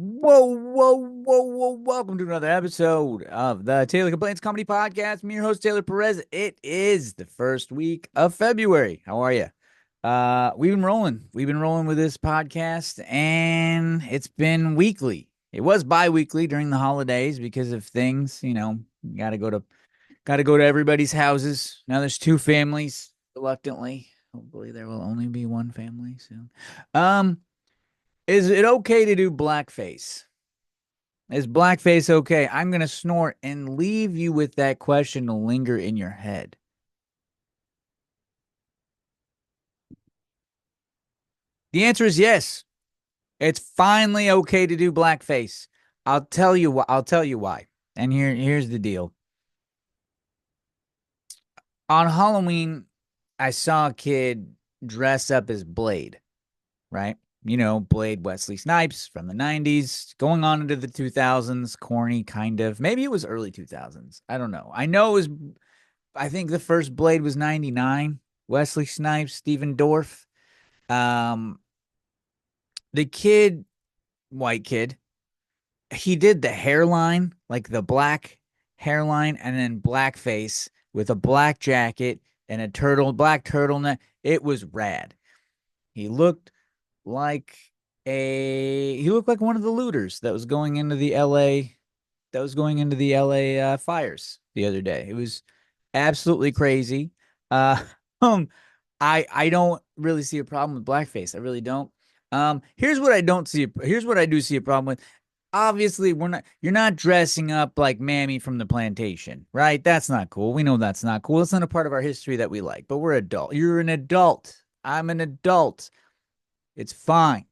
Whoa, whoa, whoa, whoa. Welcome to another episode of the Taylor Complaints Comedy Podcast. I'm your host, Taylor Perez. It is the first week of February. How are you? We've been rolling. We've been rolling with this podcast, and it's been weekly. It was bi-weekly during the holidays because of things, gotta go to everybody's houses. Now there's two families, reluctantly. Hopefully there will only be one family soon. Um, is it okay to do blackface? Is blackface okay? I'm going to snort and leave you with that question to linger in your head. The answer is yes. It's finally okay to do blackface. I'll tell you why. I'll tell you why. And here's the deal. On Halloween, I saw a kid dress up as Blade, right? You know, Blade Wesley Snipes from the 90s, going on into the 2000s, corny kind of. Maybe it was early 2000s. I don't know. I think the first Blade was 99. Wesley Snipes, Stephen Dorff. Um, the kid, white kid, he did the hairline, like the black hairline, and then blackface with a black jacket and a black turtleneck. It was rad. He looked like he looked like one of the looters that was going into the LA fires the other day. It was absolutely crazy. Uh, um, I don't really see a problem with blackface. I really don't. Here's what I don't see. Here's what I do see a problem with. Obviously, you're not dressing up like Mammy from the plantation, right? That's not cool. We know that's not cool. It's not a part of our history that we like, but we're adult. You're an adult. I'm an adult. It's fine.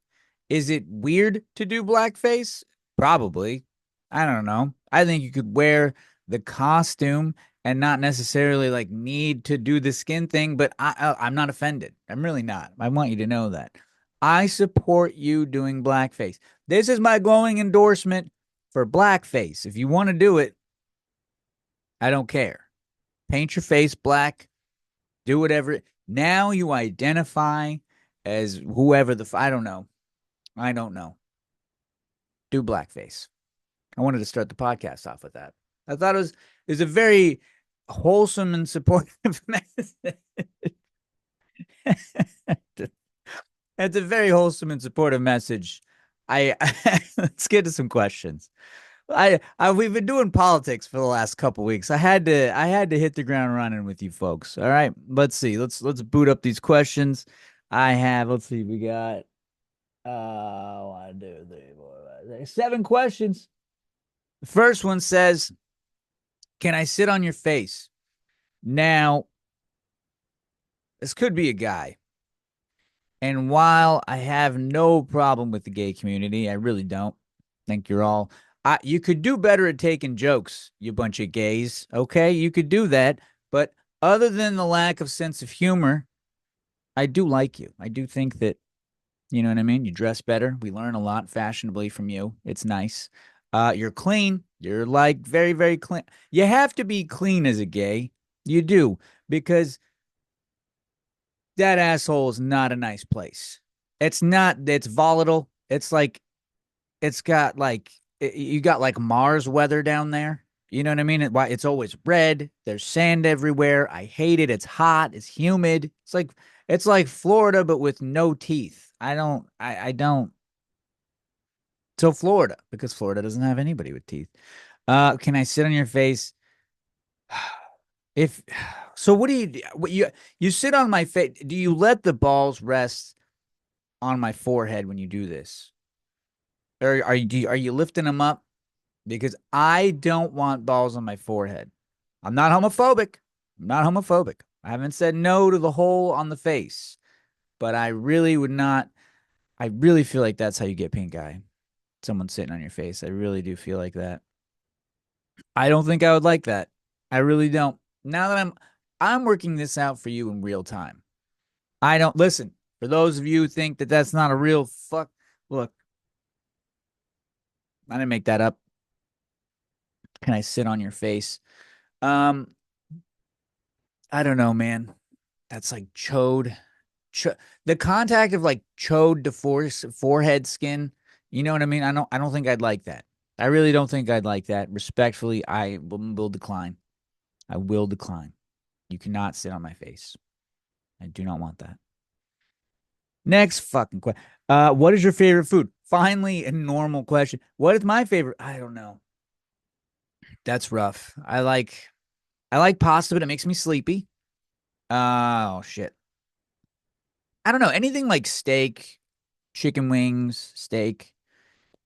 Is it weird to do blackface? Probably. I don't know. I think you could wear the costume and not necessarily like need to do the skin thing, but I'm not offended. I'm really not. I want you to know that. I support you doing blackface. This is my glowing endorsement for blackface. If you want to do it, I don't care. Paint your face black, do whatever. Now you identify as whoever I don't know. I don't know. Do blackface. I wanted to start the podcast off with that. I thought it was a very wholesome and supportive message. It's a very wholesome and supportive message. I let's get to some questions. I we've been doing politics for the last couple weeks. I had to hit the ground running with you folks. All right, let's see. Let's boot up these questions. Let's see. We got one, two, three, four, five, six, seven questions. The first one says, "Can I sit on your face?" Now, this could be a guy. And while I have no problem with the gay community, I really don't think you're all. You could do better at taking jokes, you bunch of gays. Okay, you could do that. But other than the lack of sense of humor, I do like you. I do think that, you know what I mean? You dress better. We learn a lot fashionably from you. It's nice. You're clean. You're like very, very clean. You have to be clean as a gay. You do, because that asshole is not a nice place. It's not, it's volatile. It's like, it's got like, you got like Mars weather down there. You know what I mean? It's always red. There's sand everywhere. I hate it. It's hot. It's humid. It's like Florida, but with no teeth. I don't. So Florida, because Florida doesn't have anybody with teeth. Can I sit on your face? If so, what do you sit on my face? Do you let the balls rest on my forehead when you do this, or are you lifting them up? Because I don't want balls on my forehead. I'm not homophobic. I'm not homophobic. I haven't said no to the hole on the face, but I really would not. I really feel like that's how you get pink eye. Someone sitting on your face. I really do feel like that. I don't think I would like that. I really don't. Now that I'm working this out for you in real time. I don't listen. For those of you who think that that's not a real fuck, look, I didn't make that up. Can I sit on your face? Um, I don't know, man. That's like chode. Ch the contact of like chode to forehead skin You know what I mean? I don't think I'd like that. I really don't think I'd like that. Respectfully, I will decline. I will decline. You cannot sit on my face. I do not want that. Next fucking question. What is your favorite food? Finally, a normal question. What is my favorite? I don't know. That's rough. I like pasta, but it makes me sleepy. Oh shit. I don't know. Anything like steak, chicken wings, steak.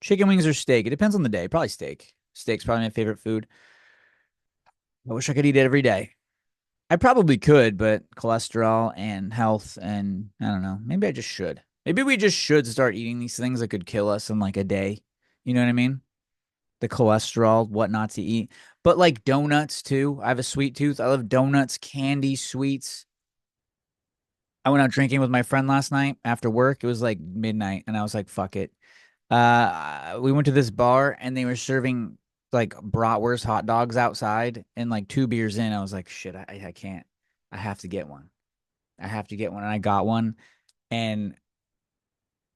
Chicken wings or steak. It depends on the day. Probably steak. Steak's probably my favorite food. I wish I could eat it every day. I probably could, but cholesterol and health and I don't know. Maybe I just should. Maybe we just should start eating these things that could kill us in like a day. You know what I mean? The cholesterol, what not to eat. But like donuts too. I have a sweet tooth. I love donuts, candy, sweets. I went out drinking with my friend last night after work. It was like midnight, and I was like, fuck it. We went to this bar and they were serving like bratwurst hot dogs outside, and like two beers in, I was like, shit, I can't. I have to get one. I have to get one. And I got one. And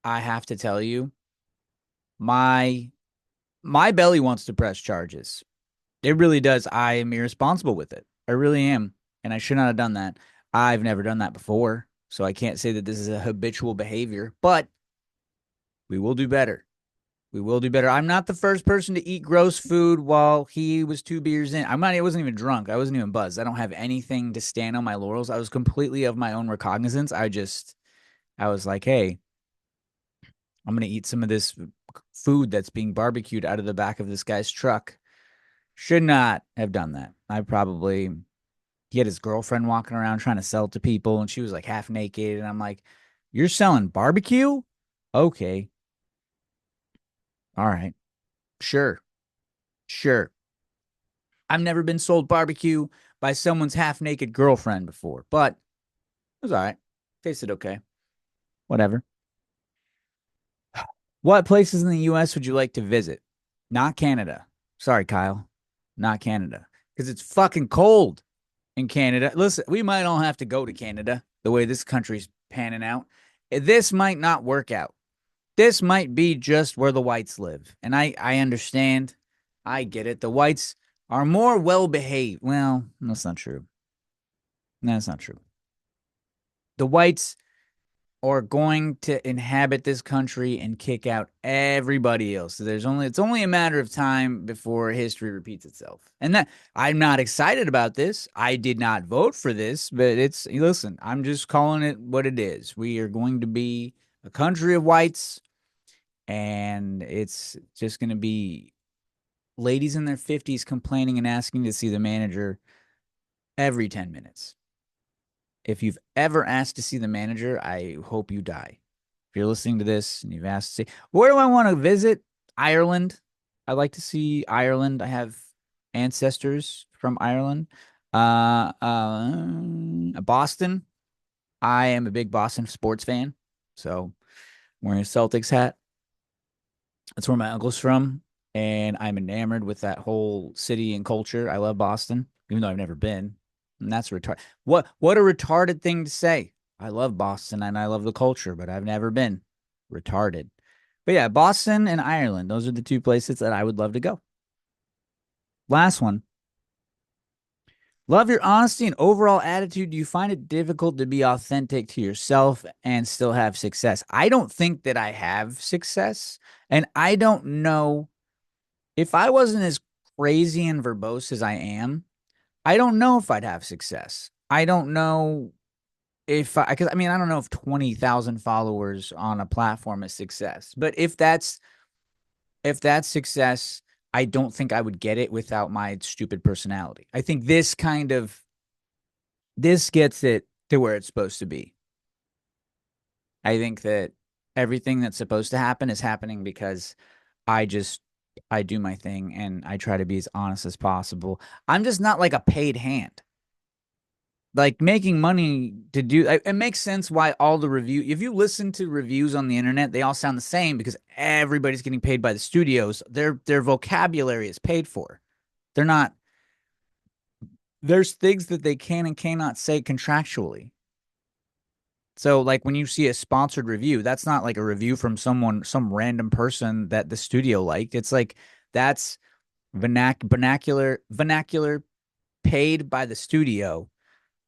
I have to tell you, my my belly wants to press charges. It really does. I am irresponsible with it. I really am. And I should not have done that. I've never done that before. So I can't say that this is a habitual behavior, but we will do better. We will do better. I'm not the first person to eat gross food while he was two beers in. I wasn't even drunk. I wasn't even buzzed. I don't have anything to stand on my laurels. I was completely of my own recognizance. I was like, hey, I'm going to eat some of this food that's being barbecued out of the back of this guy's truck. Should not have done that. He had his girlfriend walking around trying to sell it to people, and she was like half naked. And I'm like, you're selling barbecue? Okay. All right. Sure. Sure. I've never been sold barbecue by someone's half naked girlfriend before, but it was all right. Tasted okay. Whatever. What places in the US would you like to visit? Not Canada. Sorry, Kyle. Not Canada. Because it's fucking cold in Canada. Listen, we might all have to go to Canada the way this country's panning out. This might not work out. This might be just where the whites live. And I understand. I get it. The whites are more well behaved. Well, that's not true. That's not true. The whites are going to inhabit this country and kick out everybody else. So it's only a matter of time before history repeats itself. And that I'm not excited about this. I did not vote for this, but listen, I'm just calling it what it is. We are going to be a country of whites, and it's just going to be ladies in their 50s complaining and asking to see the manager every 10 minutes. If you've ever asked to see the manager, I hope you die. If you're listening to this and you've asked to see, where do I want to visit? Ireland. I'd like to see Ireland. I have ancestors from Ireland. Boston. I am a big Boston sports fan. So I'm wearing a Celtics hat. That's where my uncle's from. And I'm enamored with that whole city and culture. I love Boston, even though I've never been. And that's retarded. What a retarded thing to say. I love Boston and I love the culture, but I've never been. Retarded. But yeah, Boston and Ireland, those are the two places that I would love to go. Last one. Love your honesty and overall attitude. Do you find it difficult to be authentic to yourself and still have success? I don't think that I have success. And I don't know if I wasn't as crazy and verbose as I am, I don't know if I'd have success. I don't know because I mean, I don't know if 20,000 followers on a platform is success, but if that's success, I don't think I would get it without my stupid personality. I think this gets it to where it's supposed to be. I think that everything that's supposed to happen is happening because I just I do my thing and I try to be as honest as possible. I'm just not like a paid hand. Like making money to do it makes sense why all the review if you listen to reviews on the internet, they all sound the same because everybody's getting paid by the studios. Their vocabulary is paid for. They're not there's things that they can and cannot say contractually. So like when you see a sponsored review, that's not like a review from someone, some random person that the studio liked. It's like that's vernacular paid by the studio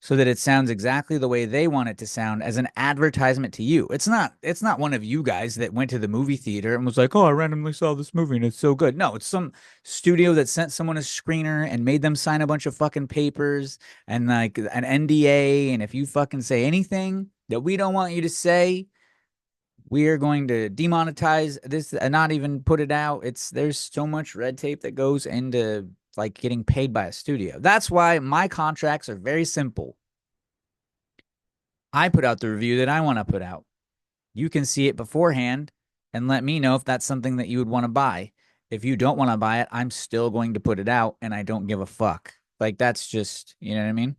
so that it sounds exactly the way they want it to sound as an advertisement to you. It's not one of you guys that went to the movie theater and was like, "Oh, I randomly saw this movie and it's so good." No, it's some studio that sent someone a screener and made them sign a bunch of fucking papers and like an NDA, and if you fucking say anything that we don't want you to say, we are going to demonetize this and not even put it out. It's There's so much red tape that goes into like getting paid by a studio. That's why my contracts are very simple. I put out the review that I want to put out. You can see it beforehand and let me know if that's something that you would want to buy. If you don't want to buy it, I'm still going to put it out and I don't give a fuck. Like that's just, you know what I mean?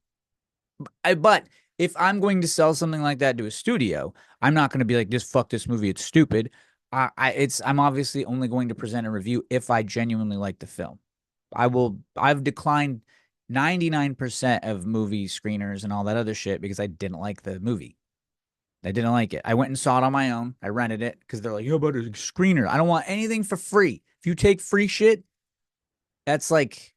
But if I'm going to sell something like that to a studio, I'm not going to be like, just fuck this movie. It's stupid. I'm obviously only going to present a review if I genuinely like the film. I've declined 99% of movie screeners and all that other shit because I didn't like the movie. I didn't like it. I went and saw it on my own. I rented it because they're like, yo, but a screener. I don't want anything for free. If you take free shit, that's like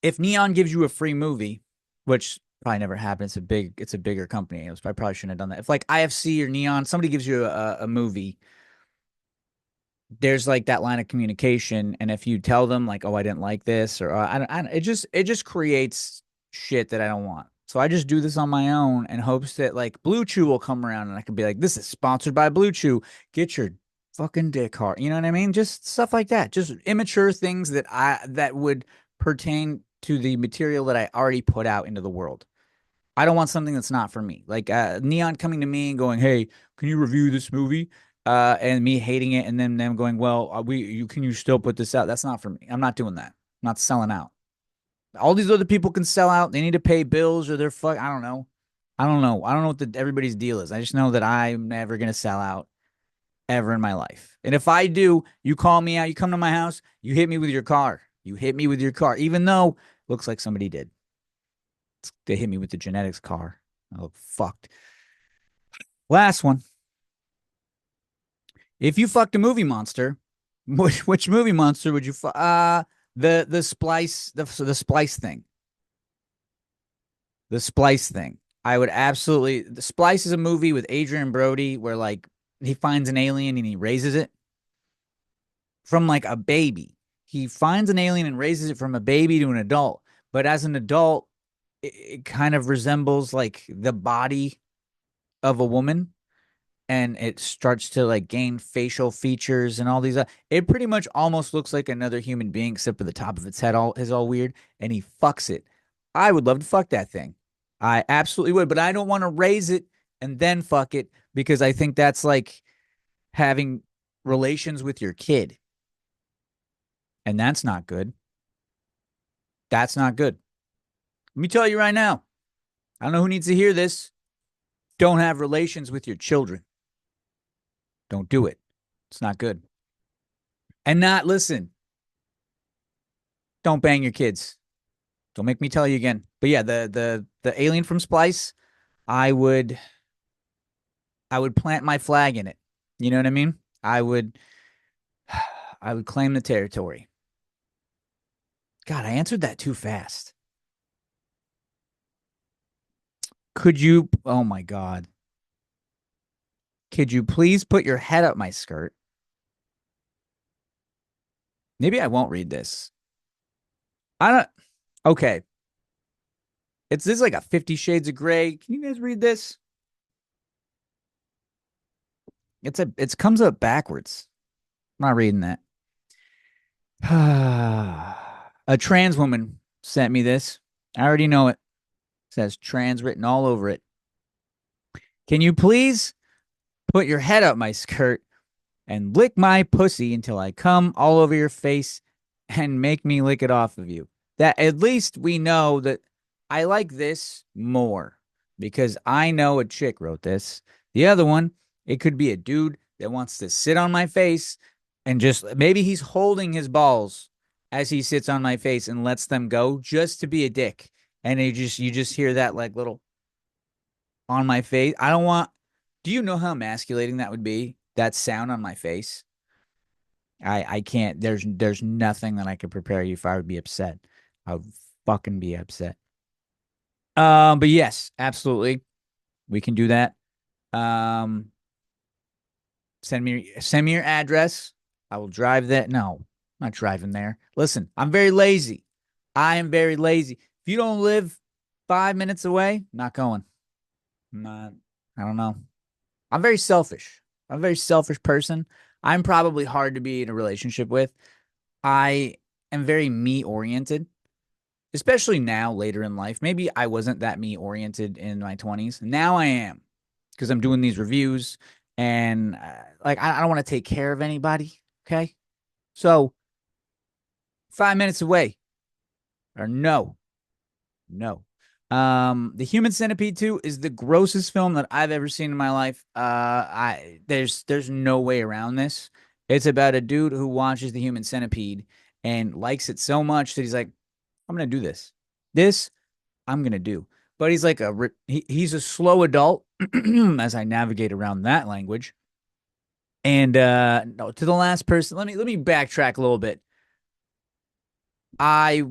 if Neon gives you a free movie, which probably never happened. It's a bigger company. I probably shouldn't have done that. If like IFC or Neon, somebody gives you a movie, there's like that line of communication, and if you tell them like, oh, I didn't like this, or it just creates shit that I don't want. So I just do this on my own and hopes that like Blue Chew will come around and I can be like, this is sponsored by Blue Chew. Get your fucking dick hard. You know what I mean? Just stuff like that. Just immature things that would pertain to the material that I already put out into the world. I don't want something that's not for me. Like Neon coming to me and going, "Hey, can you review this movie?" And me hating it, and then them going, "Well, can you still put this out?" That's not for me. I'm not doing that. I'm not selling out. All these other people can sell out. They need to pay bills or they're fuck. I don't know. I don't know. I don't know what everybody's deal is. I just know that I'm never gonna sell out ever in my life. And if I do, you call me out. You come to my house. You hit me with your car. You hit me with your car, even though it looks like somebody did. They hit me with the genetics car. I look fucked. Last one. If you fucked a movie monster, which movie monster would you fuck? The splice thing. The splice thing. I would absolutely. The Splice is a movie with Adrian Brody where like he finds an alien and he raises it from like a baby. He finds an alien and raises it from a baby to an adult. But as an adult, it kind of resembles like the body of a woman, and it starts to like gain facial features and all these. It pretty much almost looks like another human being, except for the top of its head all is all weird, and he fucks it. I would love to fuck that thing. I absolutely would, but I don't want to raise it and then fuck it because I think that's like having relations with your kid, and that's not good. That's not good. Let me tell you right now. I don't know who needs to hear this. Don't have relations with your children. Don't do it. It's not good. And not listen. Don't bang your kids. Don't make me tell you again. But yeah, the alien from Splice, I would I would plant my flag in it. You know what I mean? I would I would claim the territory. God, I answered that too fast. Could you Oh my God. Could you please put your head up my skirt? Maybe I won't read this. I don't Okay. It's This is like a 50 Shades of Grey. Can you guys read this? It comes up backwards. I'm not reading that. A trans woman sent me this. I already know it. It says trans written all over it. Can you please put your head up my skirt and lick my pussy until I come all over your face and make me lick it off of you? That at least we know that I like this more because I know a chick wrote this. The other one, it could be a dude that wants to sit on my face and just maybe he's holding his balls as he sits on my face and lets them go just to be a dick. And you just hear that like little on my face. I don't want. Do you know how emasculating that would be? That sound on my face. I can't. There's nothing that I could prepare you if I would be upset. I would fucking be upset. But yes, absolutely. We can do that. Um, send me your address. I will drive that. No, I'm not driving there. Listen, I'm very lazy. I am very lazy. If you don't live 5 minutes away, not going. I'm not. I don't know. I'm very selfish. I'm a very selfish person. I'm probably hard to be in a relationship with. I am very me oriented, especially now later in life. Maybe I wasn't that me oriented in my 20s. Now I am because I'm doing these reviews and like I don't want to take care of anybody. Okay. So 5 minutes away or no, no. The Human Centipede 2 is the grossest film that I've ever seen in my life. There's no way around this. It's about a dude who watches the Human Centipede and likes it so much that he's like, I'm gonna do this. This I'm gonna do. But he's like he's a slow adult as I navigate around that language. And no, to the last person, let me backtrack a little bit. I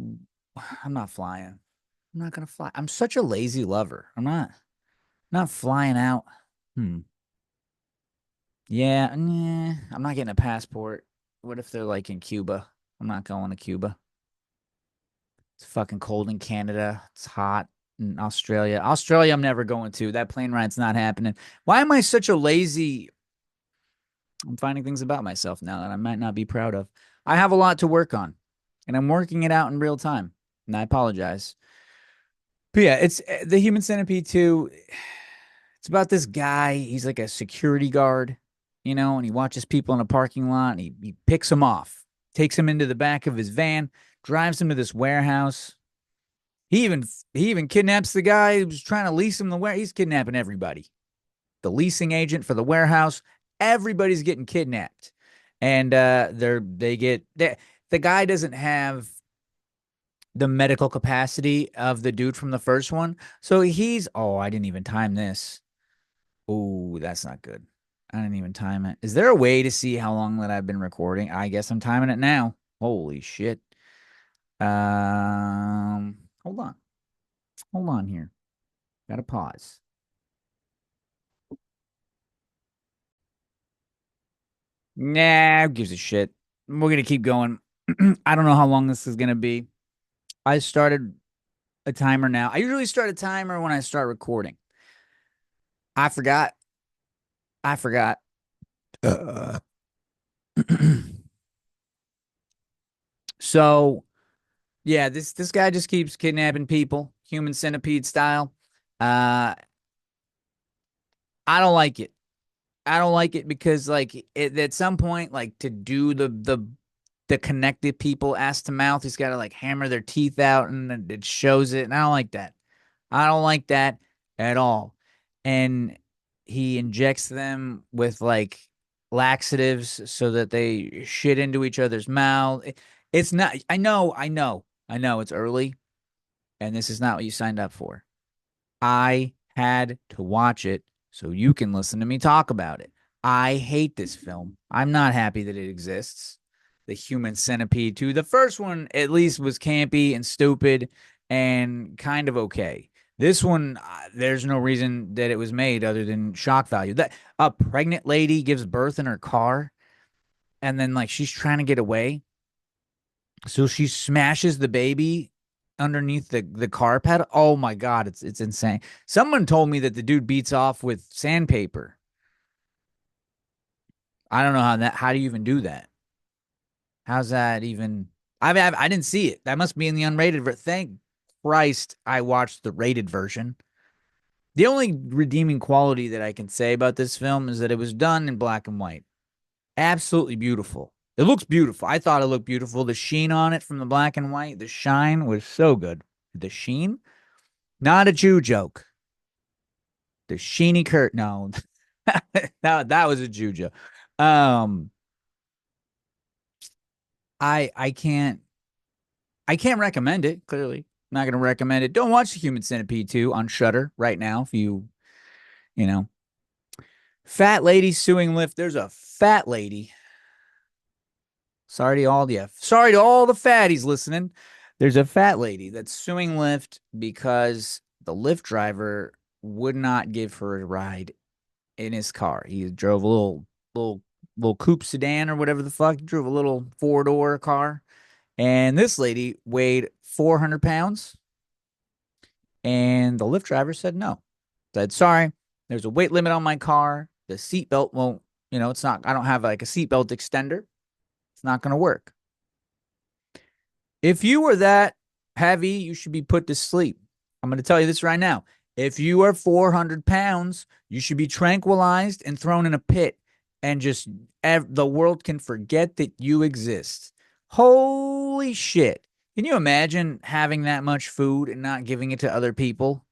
I'm not flying. I'm not gonna fly. I'm such a lazy lover. I'm not flying out. Hmm. Yeah, nah, I'm not getting a passport. What if they're like in Cuba? I'm not going to Cuba. It's fucking cold in Canada. It's hot in Australia. Australia, I'm never going to. That plane ride's not happening. Why am I such a lazy? I'm finding things about myself now that I might not be proud of. I have a lot to work on, and I'm working it out in real time. And I apologize. But yeah, it's the Human Centipede 2. It's about this guy. He's like a security guard, and he watches people in a parking lot and he picks them off, takes them into the back of his van, drives them to this warehouse. He even kidnaps the guy who's trying to lease him the warehouse. He's kidnapping everybody. The leasing agent for the warehouse. Everybody's getting kidnapped. And the guy doesn't have the medical capacity of the dude from the first one. So I didn't even time this. Oh, that's not good. I didn't even time it. Is there a way to see how long that I've been recording? I guess I'm timing it now. Holy shit. Hold on. Hold on here. Gotta pause. Nah, who gives a shit? We're gonna keep going. I don't know how long this is gonna be. I started a timer now. I usually start a timer when I start recording. I forgot. I forgot. Uh. So yeah, this guy just keeps kidnapping people, human centipede style. Uh, I don't like it. I don't like it because at some point, like to do the connected people ass to mouth, he's got to like hammer their teeth out and then it shows it. And I don't like that. I don't like that at all. And he injects them with like laxatives so that they shit into each other's mouth. It's not, I know it's early and this is not what you signed up for. I had to watch it so you can listen to me talk about it. I hate this film. I'm not happy that it exists. The Human Centipede 2. The first one at least was campy and stupid and kind of okay. This one, there's no reason that it was made other than shock value. That a pregnant lady gives birth in her car and then like she's trying to get away. So she smashes the baby underneath the car pedal. Oh my God, it's insane. Someone told me that the dude beats off with sandpaper. I don't know how do you even do that? How's that even? I didn't see it. That must be in the unrated version. Thank Christ I watched the rated version. The only redeeming quality that I can say about this film is that it was done in black and white. Absolutely beautiful. It looks beautiful. I thought it looked beautiful. The sheen on it from the black and white, the shine was so good. The sheen? Not a Jew joke. The sheeny Kurt. No, that was a Jew joke. Um, I can't recommend it. Clearly, I'm not gonna recommend it. Don't watch the Human Centipede 2 on Shudder right now. If you you know. Fat lady suing Lyft. There's a fat lady. Sorry to all the fatties listening. There's a fat lady that's suing Lyft because the Lyft driver would not give her a ride in his car. He drove a little little coupe sedan or whatever the fuck. He drove a little four-door car. And this lady weighed 400 pounds. And the Lyft driver said no. Said, sorry, there's a weight limit on my car. The seatbelt won't, it's not, I don't have like a seatbelt extender. It's not going to work. If you were that heavy, you should be put to sleep. I'm going to tell you this right now. If you are 400 pounds, you should be tranquilized and thrown in a pit and just the world can forget that you exist. Holy shit. Can you imagine having that much food and not giving it to other people?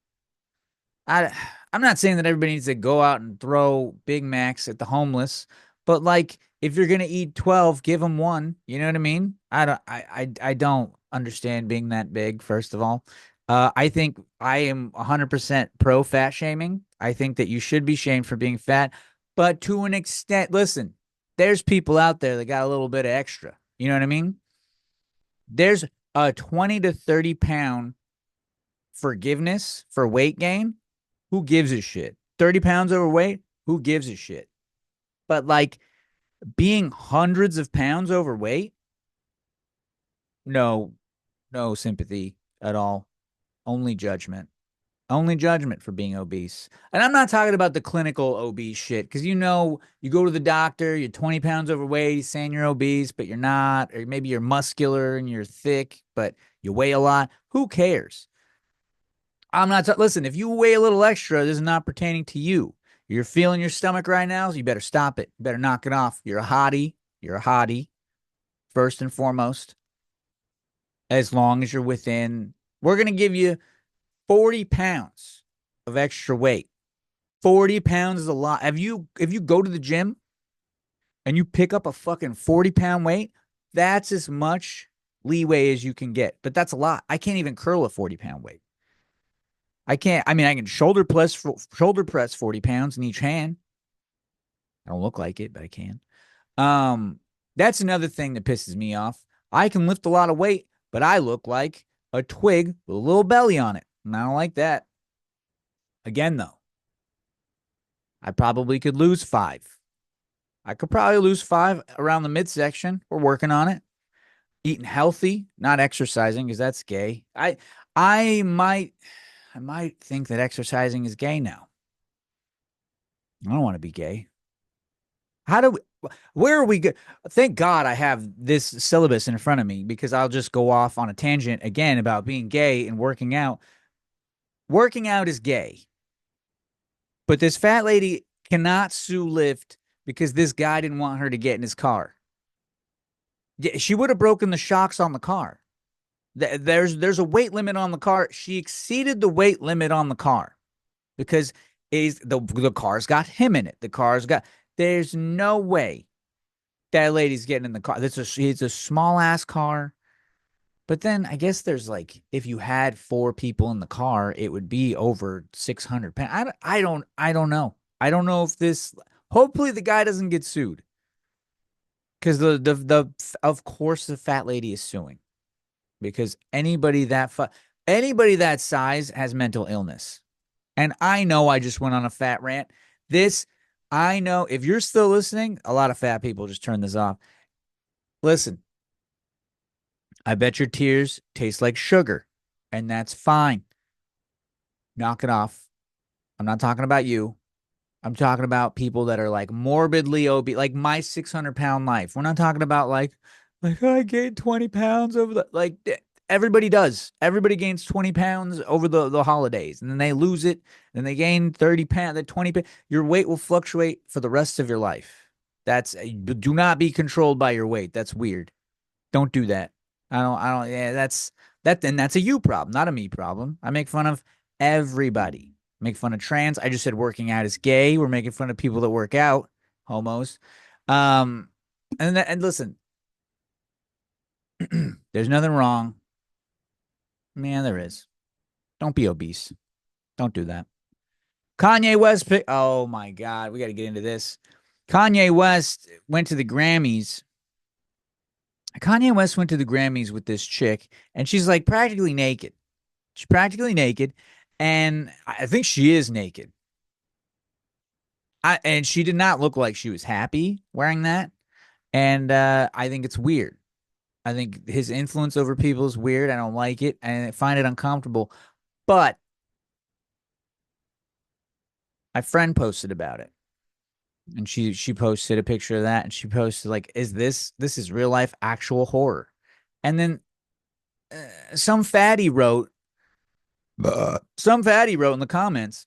I I'm not saying that everybody needs to go out and throw Big Macs at the homeless, but like if you're gonna eat 12, give them one. You know what I mean? I don't understand being that big, first of all. I think I am 100% pro fat shaming. I think that you should be shamed for being fat, but to an extent, listen, there's people out there that got a little bit of extra. You know what I mean? There's a 20 to 30 pound forgiveness for weight gain. Who gives a shit? 30 pounds overweight? Who gives a shit? But like being hundreds of pounds overweight, no, no sympathy at all. Only judgment. Only judgment for being obese. And I'm not talking about the clinical obese shit because you go to the doctor, you're 20 pounds overweight, he's saying you're obese, but you're not, or maybe you're muscular and you're thick, but you weigh a lot. Who cares? I'm not, listen, if you weigh a little extra, this is not pertaining to you. You're feeling your stomach right now, so you better stop it. You better knock it off. You're a hottie. You're a hottie, first and foremost. As long as you're within, we're going to give you 40 pounds of extra weight. 40 pounds is a lot. If you go to the gym and you pick up a fucking 40-pound weight, that's as much leeway as you can get. But that's a lot. I can't even curl a 40-pound weight. I can't. I mean, I can shoulder press 40 pounds in each hand. I don't look like it, but I can. Um, that's another thing that pisses me off. I can lift a lot of weight, but I look like a twig with a little belly on it. And I don't like that. Again, though, I probably could lose 5. I could probably lose 5 around the midsection. We're working on it. Eating healthy, not exercising, because that's gay. I might I might think that exercising is gay now. I don't want to be gay. How do we, where are we go? Thank God I have this syllabus in front of me because I'll just go off on a tangent again about being gay and working out. Working out is gay, but this fat lady cannot sue Lyft because this guy didn't want her to get in his car. Yeah, she would have broken the shocks on the car. There's a weight limit on the car. She exceeded the weight limit on the car because the car's got him in it. The car's got. There's no way that lady's getting in the car. It's a small ass car. But then I guess there's like if you had 4 people in the car, it would be over 600 pounds. I don't know. I don't know if this. Hopefully the guy doesn't get sued because the of course the fat lady is suing because anybody that size has mental illness. And I know I just went on a fat rant. This I know if you're still listening, a lot of fat people just turn this off. Listen, I bet your tears taste like sugar, and that's fine. Knock it off. I'm not talking about you. I'm talking about people that are like morbidly obese, like my 600-pound life. We're not talking about like I gained 20 pounds over everybody does. Everybody gains 20 pounds over the holidays, and then they lose it, and they gain 30 pounds, that 20 pounds. Your weight will fluctuate for the rest of your life. Do not be controlled by your weight. That's weird. Don't do that. Yeah, that's a you problem, not a me problem. I make fun of everybody. Make fun of trans. I just said working out is gay. We're making fun of people that work out, homos. Um, and listen, there's nothing wrong. Man, there is. Don't be obese. Don't do that. Kanye West pick. Oh my God, we got to get into this. Kanye West went to the Grammys. Kanye West went to the Grammys with this chick, and she's like practically naked. She's practically naked, and I think she is naked. And she did not look like she was happy wearing that. And I think it's weird. I think his influence over people is weird. I don't like it, and I find it uncomfortable. But my friend posted about it, and she posted a picture of that, and she posted like, "Is this is real life actual horror?" And then some fatty wrote, some fatty wrote in the comments,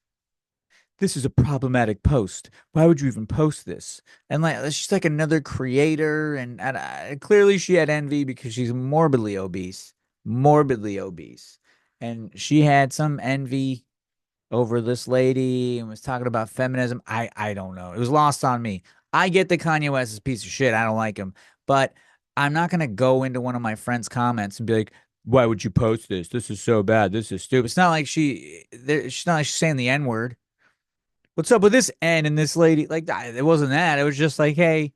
"This is a problematic post. Why would you even post this?" And like, she's like another creator, and clearly she had envy because she's morbidly obese, and she had some envy over this lady and was talking about feminism. I don't know. It was lost on me. I get that Kanye West is a piece of shit. I don't like him, but I'm not gonna go into one of my friends' comments and be like, "Why would you post this? This is so bad. This is stupid." It's not like she's not like she's saying the N word. What's up with this N and this lady? Like, it wasn't that. It was just like, hey,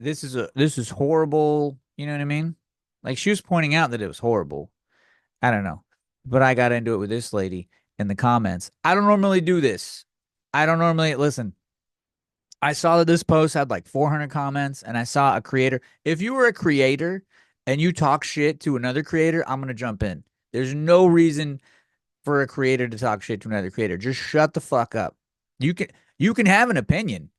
this is horrible. You know what I mean? Like, she was pointing out that it was horrible. I don't know. But I got into it with this lady in the comments. I don't normally do this. I don't normally listen. I saw that this post had like 400 comments, and I saw a creator. If you were a creator and you talk shit to another creator, I'm going to jump in. There's no reason for a creator to talk shit to another creator. Just shut the fuck up. You can you can have an opinion,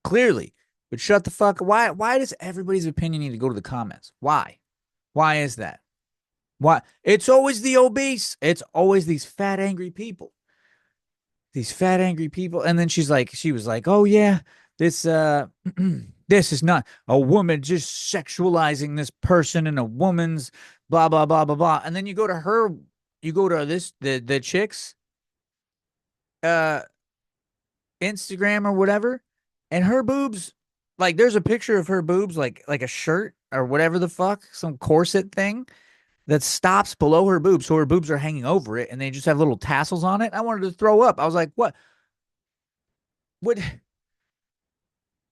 clearly, but shut the fuck up. Why does everybody's opinion need to go to the comments? Why? Why is that? Why? It's always the obese. It's always these fat, angry people. These fat, angry people. And then she was like, oh yeah, this this is not a woman just sexualizing this person and a woman's blah blah blah blah blah. And then you go to the chick's uh Instagram or whatever, and her boobs, like there's a picture of her boobs, like a shirt or whatever the fuck, some corset thing that stops below her boobs, so her boobs are hanging over it, and they just have little tassels on it. I wanted to throw up. I was like, "What? What?"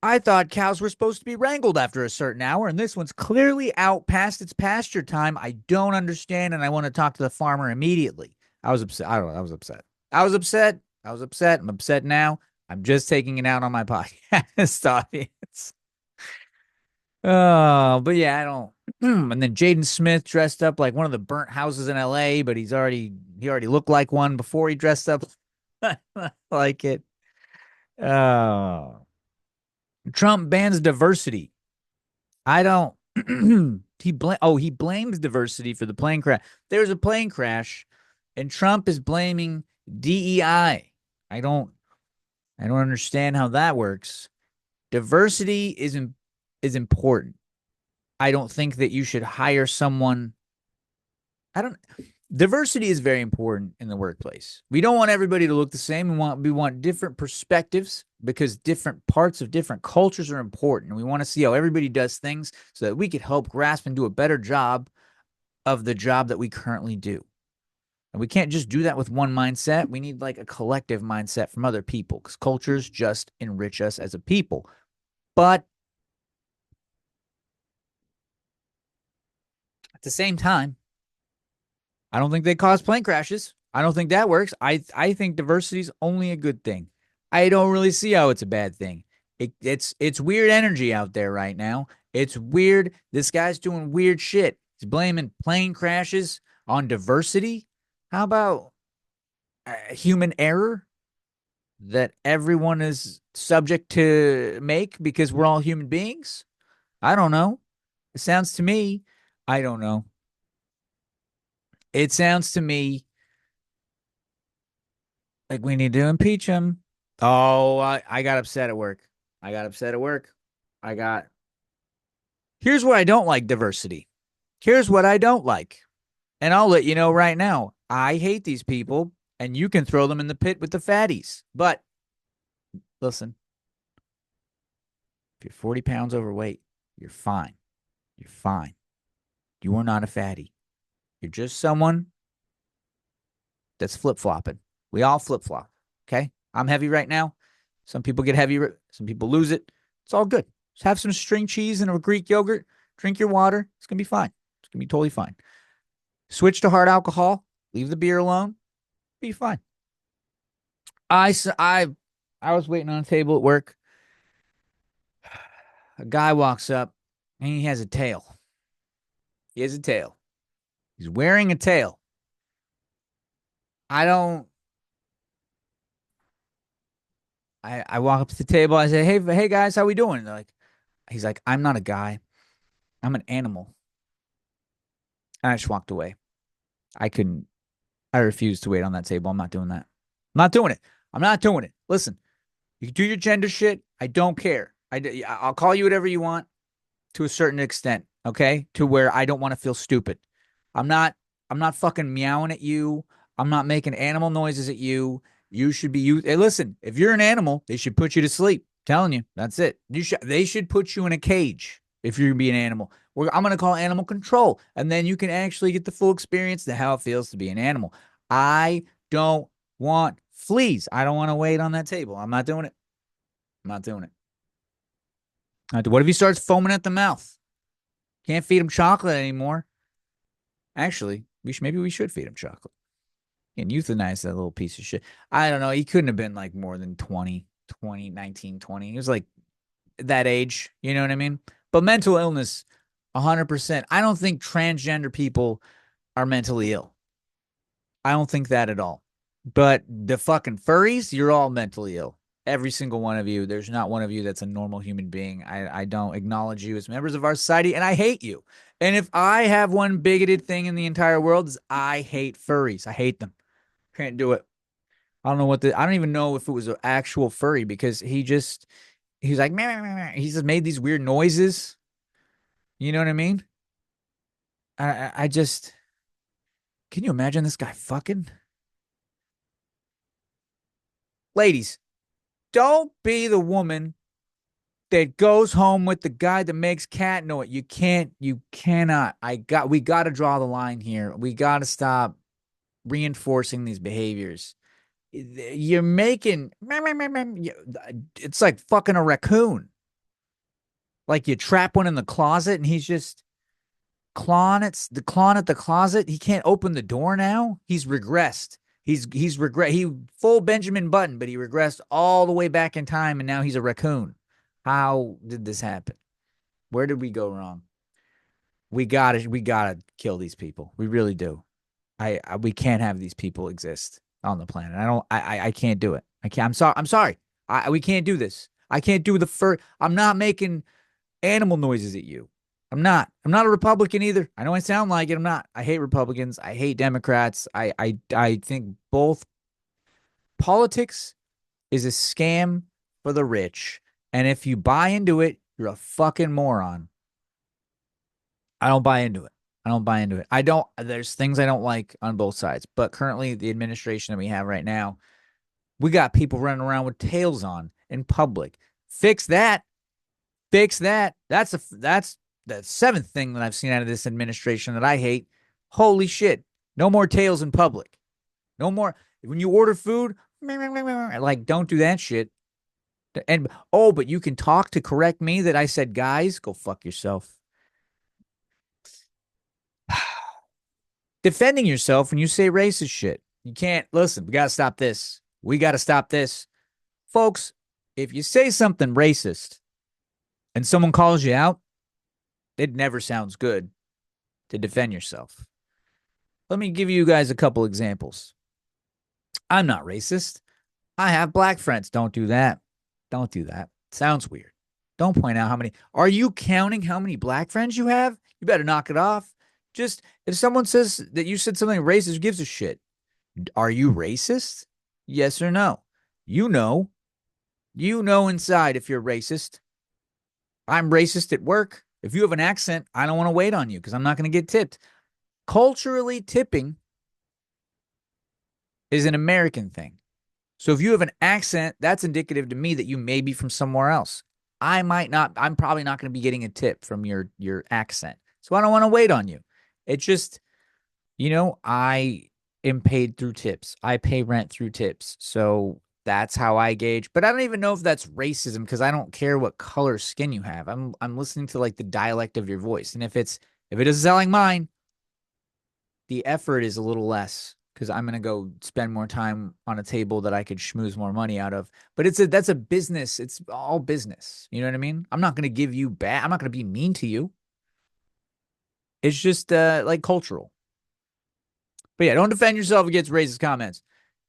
I thought cows were supposed to be wrangled after a certain hour, and this one's clearly out past its pasture time. I don't understand, and I want to talk to the farmer immediately. I was upset. I don't know. I was upset. I was upset. I was upset. I'm upset now. I'm just taking it out on my podcast audience. Oh, but yeah, I don't. And then Jaden Smith dressed up like one of the burnt houses in LA, but he already looked like one before he dressed up like it. Oh, Trump bans diversity. I don't. He blames diversity for the plane crash. There's a plane crash, and Trump is blaming DEI. I don't. I don't understand how that works. Diversity is important. I don't think that you should hire someone. I don't. Diversity is very important in the workplace. We don't want everybody to look the same. We want different perspectives because different parts of different cultures are important. We want to see how everybody does things so that we could help grasp and do a better job of the job that we currently do. And we can't just do that with one mindset. We need like a collective mindset from other people because cultures just enrich us as a people. But at the same time, I don't think they cause plane crashes. I don't think that works. I think diversity is only a good thing. I don't really see how it's a bad thing. It's weird energy out there right now. It's weird. This guy's doing weird shit. He's blaming plane crashes on diversity. How about human error that everyone is subject to make because we're all human beings? I don't know. It sounds to me, I don't know. It sounds to me like we need to impeach him. Oh, I got upset at work. I got upset at work. I got. Here's what I don't like diversity. Here's what I don't like. And I'll let you know right now. I hate these people, and you can throw them in the pit with the fatties. But listen, if you're 40 pounds overweight, you're fine. You're fine. You are not a fatty. You're just someone that's flip flopping We all flip-flop. Okay. I'm heavy right now. Some people get heavy. Some people lose it. It's all good. Just have some string cheese and a Greek yogurt. Drink your water. It's going to be fine. It's going to be totally fine. Switch to hard alcohol. Leave the beer alone. Be fine. I, s- I was waiting on a table at work. A guy walks up and he has a tail. He has a tail. He's wearing a tail. I don't. I walk up to the table. I say, hey guys, how we doing? They're like, he's like, I'm not a guy. I'm an animal. And I just walked away. I couldn't. I refused to wait on that table. I'm not doing that. I'm not doing it. I'm not doing it. Listen, you can do your gender shit. I don't care. I'll call you whatever you want to a certain extent. Okay, to where I don't want to feel stupid. I'm not. I'm not fucking meowing at you. I'm not making animal noises at you. You should be you. Hey, listen, if you're an animal, they should put you to sleep. I'm telling you, that's it. They should put you in a cage if you're gonna be an animal. I'm gonna call animal control, and then you can actually get the full experience to how it feels to be an animal. I don't want fleas. I don't want to wait on that table. I'm not doing it. I'm not doing it. What if he starts foaming at the mouth? Can't feed him chocolate anymore. Actually, maybe we should feed him chocolate and euthanize that little piece of shit. I don't know. He couldn't have been like more than 20, 20, 19, 20. He was like that age. You know what I mean? But mental illness, 100%. I don't think transgender people are mentally ill. I don't think that at all. But the fucking furries, you're all mentally ill. Every single one of you. There's not one of you that's a normal human being. I don't acknowledge you as members of our society, and I hate you. And if I have one bigoted thing in the entire world, is I hate furries. I hate them. Can't do it. I don't know I don't even know if it was an actual furry because he's like, meh, meh, meh, meh. He just made these weird noises. You know what I mean? I just, can you imagine this guy fucking? Ladies, don't be the woman that goes home with the guy that makes cat noise. You cannot. We got to draw the line here. We got to stop reinforcing these behaviors. You're making, it's like fucking a raccoon. Like you trap one in the closet and he's just clawing at the closet. He can't open the door now. He's regressed. He full Benjamin Button, but he regressed all the way back in time and now he's a raccoon. How did this happen? Where did we go wrong? We gotta kill these people. We really do. We can't have these people exist on the planet. I can't do it. I can't. I'm sorry. We can't do this. I can't do the first. I'm not making animal noises at you. I'm not. I'm not a Republican either. I know I sound like it. I'm not. I hate Republicans. I hate Democrats. I think both politics is a scam for the rich. And if you buy into it, you're a fucking moron. I don't buy into it. I don't buy into it. There's things I don't like on both sides. But currently, the administration that we have right now, we got people running around with tails on in public. Fix that. Fix that. That's the seventh thing that I've seen out of this administration that I hate. Holy shit. No more tails in public. No more. When you order food, like, don't do that shit. And, oh, but you can talk to correct me that I said, guys, go fuck yourself. Defending yourself when you say racist shit. You can't listen. We got to stop this. We got to stop this. Folks, if you say something racist and someone calls you out, it never sounds good to defend yourself. Let me give you guys a couple examples. I'm not racist. I have black friends. Don't do that. Don't do that. Sounds weird. Don't point out how many. Are you counting how many black friends you have? You better knock it off. Just if someone says that you said something racist, who gives a shit? Are you racist? Yes or no? You know. You know inside if you're racist. I'm racist at work. If you have an accent, I don't want to wait on you because I'm not going to get tipped. Culturally, tipping is an American thing. So if you have an accent, that's indicative to me that you may be from somewhere else. I might not, I'm probably not going to be getting a tip from your accent. So I don't want to wait on you. It's just, you know, am paid through tips. I pay rent through tips. So that's how I gauge. But I don't even know if that's racism because I don't care what color skin you have. I'm listening to like the dialect of your voice. And if it doesn't sound like mine, the effort is a little less because I'm gonna go spend more time on a table that I could schmooze more money out of. But that's a business. It's all business. You know what I mean? I'm not gonna give you bad. I'm not gonna be mean to you. It's just like cultural. But yeah, don't defend yourself against racist comments.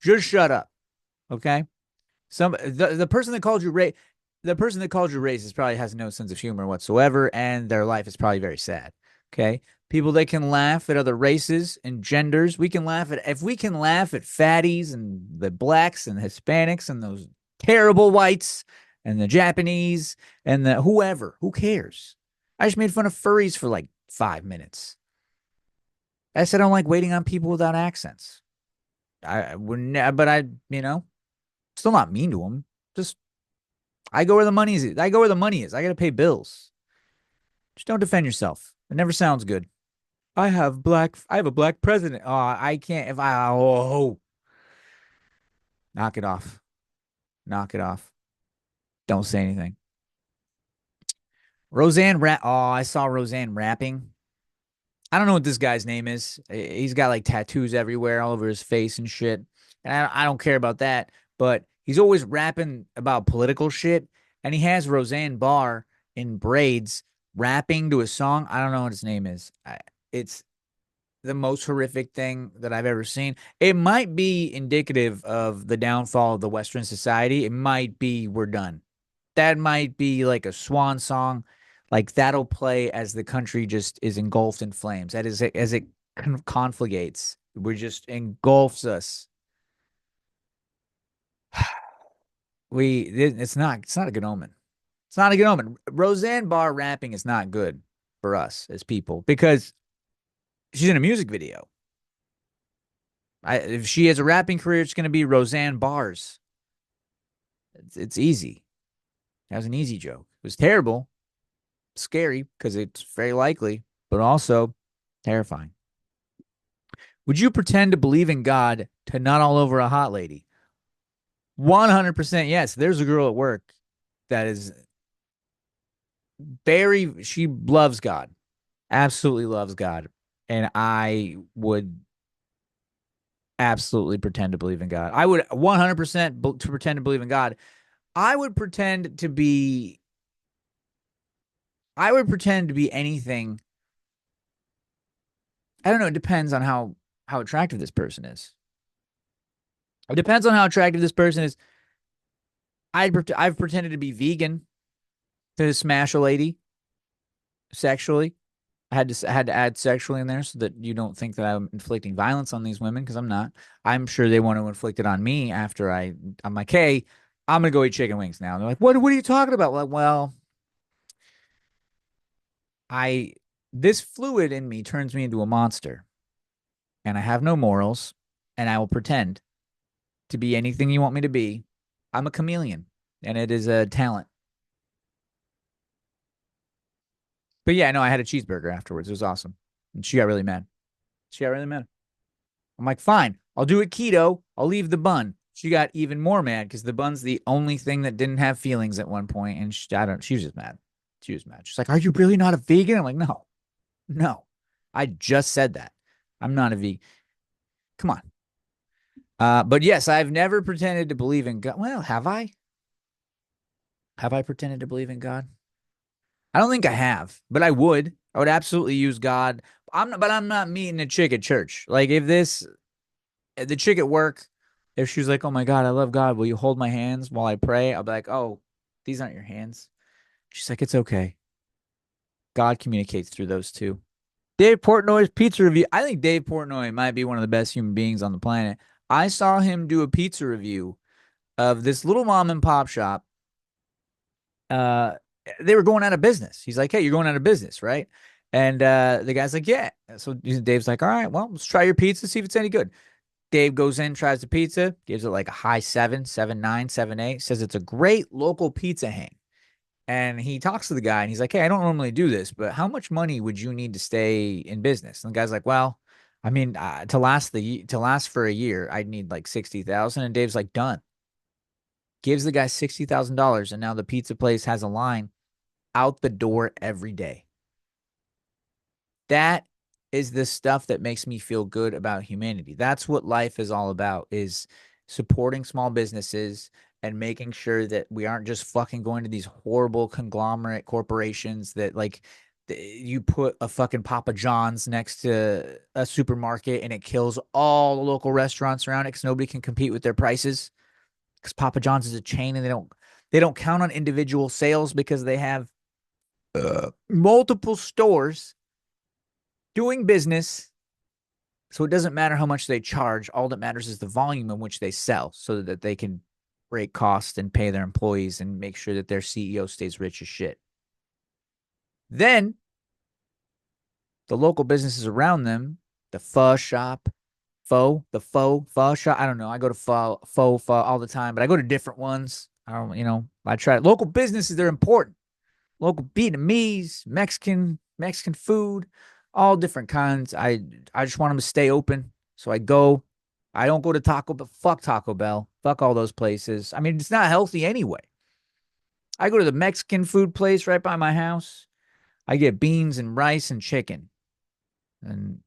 Just shut up. Okay. The person that called you the person that called you racist probably has no sense of humor whatsoever, and their life is probably very sad. Okay. People that can laugh at other races and genders, we can laugh at if we can laugh at fatties and the blacks and Hispanics and those terrible whites and the Japanese and the whoever, who cares? I just made fun of furries for like 5 minutes. I said I don't like waiting on people without accents. I wouldn't, but still not mean to them. Just I go where the money is. I go where the money is. I got to pay bills. Just don't defend yourself. It never sounds good. I have a black president. Oh, I can't. If I, oh, knock it off. Knock it off. Don't say anything. Oh, I saw Roseanne rapping. I don't know what this guy's name is. He's got like tattoos everywhere, all over his face and shit. And I don't care about that. But he's always rapping about political shit. And he has Roseanne Barr in braids rapping to a song. I don't know what his name is. It's the most horrific thing that I've ever seen. It might be indicative of the downfall of the Western society. It might be we're done. That might be like a swan song. Like that'll play as the country just is engulfed in flames. That is as it conflagrates. We just engulfs us. It's not a good omen. It's not a good omen. Roseanne Barr rapping is not good for us as people because she's in a music video. If she has a rapping career, it's going to be Roseanne Barr's. It's easy. That was an easy joke. It was terrible, scary because it's very likely, but also terrifying. Would you pretend to believe in God to nut all over a hot lady? 100% yes. There's a girl at work that is she loves God, absolutely loves God. And I would absolutely pretend to believe in God. I would 100% to pretend to believe in God. I would pretend to be anything. I don't know. It depends on how attractive this person is. It depends on how attractive this person is. I've pretended to be vegan to smash a lady sexually. I had to add sexually in there so that you don't think that I'm inflicting violence on these women because I'm not. I'm sure they want to inflict it on me after I'm like, hey, I'm gonna go eat chicken wings now. And they're like, what are you talking about? Like, well, I this fluid in me turns me into a monster, and I have no morals, and I will pretend to be anything you want me to be. I'm a chameleon, and it is a talent. But yeah, no, I had a cheeseburger afterwards. It was awesome. And she got really mad. She got really mad. I'm like, fine, I'll do it keto. I'll leave the bun. She got even more mad because the bun's the only thing that didn't have feelings at one point, and she was just mad. She was mad. She's like, "Are you really not a vegan?" I'm like, "No, no, I just said that. I'm not a vegan. Come on." But yes, I've never pretended to believe in God. Well, have I? Have I pretended to believe in God? I don't think I have, but I would. I would absolutely use God. I'm not meeting a chick at church. Like the chick at work, if she's like, "Oh my God, I love God. Will you hold my hands while I pray?" I'll be like, "Oh, these aren't your hands." She's like, "It's okay. God communicates through those two." Dave Portnoy's pizza review. I think Dave Portnoy might be one of the best human beings on the planet. I saw him do a pizza review of this little mom and pop shop. Uh, they were going out of business. He's like, "Hey, you're going out of business, right?" And the guy's like, "Yeah." So Dave's like, "All right, well, let's try your pizza, see if it's any good." Dave goes in, tries the pizza, gives it like a high 7, 7.9, 7.8, says it's a great local pizza hang. And he talks to the guy and he's like, "Hey, I don't normally do this, but how much money would you need to stay in business?" And the guy's like, "Well, I mean, to last for a year, I'd need like 60,000. And Dave's like, done. Gives the guy $60,000, and now the pizza place has a line out the door every day. That is the stuff that makes me feel good about humanity. That's what life is all about, is supporting small businesses and making sure that we aren't just fucking going to these horrible conglomerate corporations that like you put a fucking Papa John's next to a supermarket and it kills all the local restaurants around it because nobody can compete with their prices because Papa John's is a chain and they don't count on individual sales because they have multiple stores doing business. So it doesn't matter how much they charge. All that matters is the volume in which they sell so that they can break costs and pay their employees and make sure that their CEO stays rich as shit. Then the local businesses around them, the pho shop, pho shop. I don't know. I go to pho all the time, but I go to different ones. I don't, I try local businesses. They're important. Local Vietnamese, Mexican food, all different kinds. I just want them to stay open. So I go. I don't go to Taco Bell. Fuck Taco Bell. Fuck all those places. I mean, it's not healthy anyway. I go to the Mexican food place right by my house. I get beans and rice and chicken. And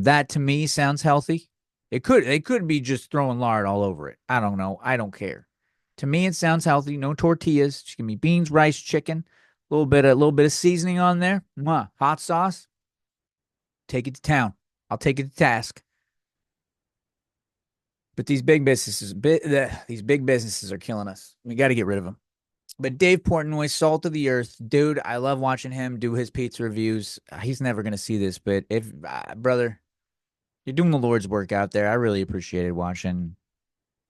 that to me sounds healthy. It could be just throwing lard all over it. I don't know. I don't care. To me, it sounds healthy. No tortillas. Just give me beans, rice, chicken, a little bit of seasoning on there. Mwah. Hot sauce. Take it to town. I'll take it to task. But these big businesses are killing us. We got to get rid of them. But Dave Portnoy, salt of the earth, dude. I love watching him do his pizza reviews. He's never gonna see this, but if brother, you're doing the Lord's work out there. I really appreciated watching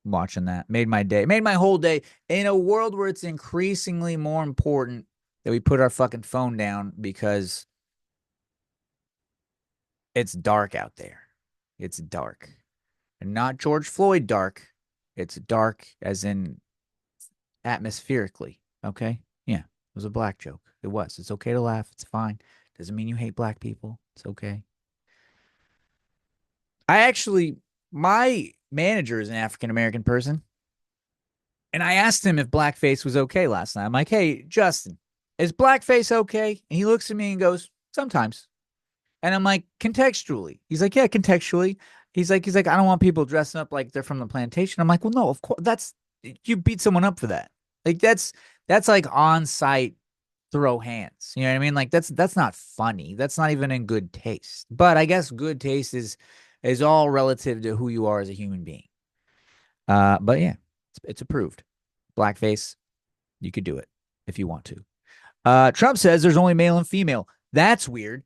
that. Made my day. Made my whole day. In a world where it's increasingly more important that we put our fucking phone down because it's dark out there. It's dark. And not George Floyd dark. It's dark as in atmospherically. Okay? Yeah. It was a black joke. It was. It's okay to laugh. It's fine. Doesn't mean you hate black people. It's okay. My manager is an African American person. And I asked him if blackface was okay last night. I'm like, hey, Justin, is blackface okay? And he looks at me and goes, sometimes. And I'm like, contextually. He's like, yeah, contextually. He's like, I don't want people dressing up like they're from the plantation. I'm like, well, no, of course you beat someone up for that. Like that's like on site throw hands. You know what I mean? Like that's not funny. That's not even in good taste. But I guess good taste is all relative to who you are as a human being. But yeah, it's approved. Blackface, you could do it if you want to. Trump says there's only male and female. That's weird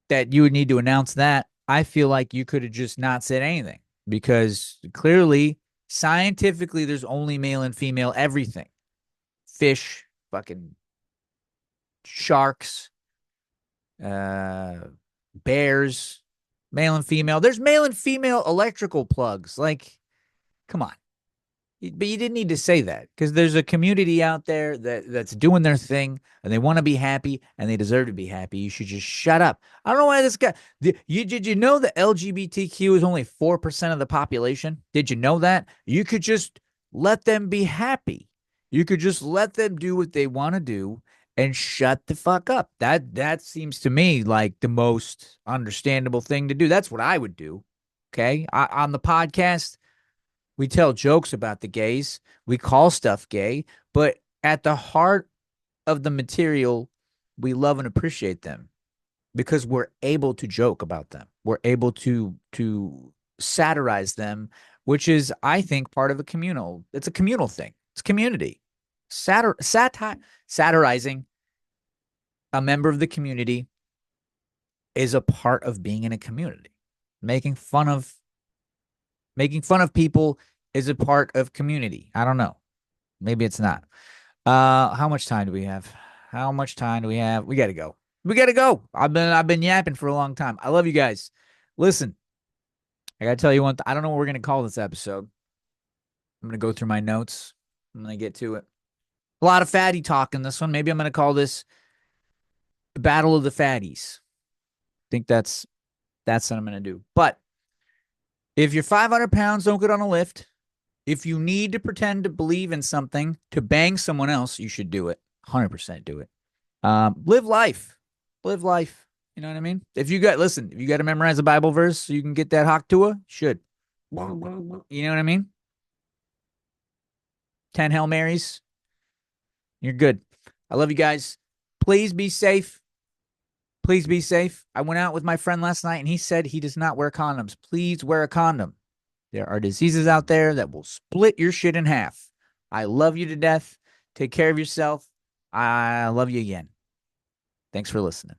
that you would need to announce that. I feel like you could have just not said anything because clearly, scientifically, there's only male and female everything. Fish, fucking sharks, uh, bears, male and female. There's male and female electrical plugs. Like, come on. But you didn't need to say that because there's a community out there that's doing their thing and they want to be happy and they deserve to be happy. You should just shut up. I don't know why this guy. Did you know the LGBTQ is only 4% of the population? Did you know that? You could just let them be happy. You could just let them do what they want to do and shut the fuck up. That seems to me like the most understandable thing to do. That's what I would do. Okay, on the podcast. We tell jokes about the gays. We call stuff gay, but at the heart of the material, we love and appreciate them because we're able to joke about them. We're able to satirize them, which is, I think, part of a communal. It's a communal thing. It's community. Satirizing a member of the community is a part of being in a community. Making fun of people is a part of community. I don't know. Maybe it's not. How much time do we have? How much time do we have? We gotta go. We gotta go. I've been yapping for a long time. I love you guys. Listen, I gotta tell you one. I don't know what we're gonna call this episode. I'm gonna go through my notes. I'm gonna get to it. A lot of fatty talk in this one. Maybe I'm gonna call this the Battle of the Fatties. I think that's That's what I'm going to do. But if you're 500 pounds, don't get on a lift. If you need to pretend to believe in something to bang someone else, you should do it. 100% do it. Live life. Live life. You know what I mean? Listen, if you got to memorize a Bible verse so you can get that Haktua, should. You know what I mean? 10 Hail Marys. You're good. I love you guys. Please be safe. Please be safe. I went out with my friend last night and he said he does not wear condoms. Please wear a condom. There are diseases out there that will split your shit in half. I love you to death. Take care of yourself. I love you again. Thanks for listening.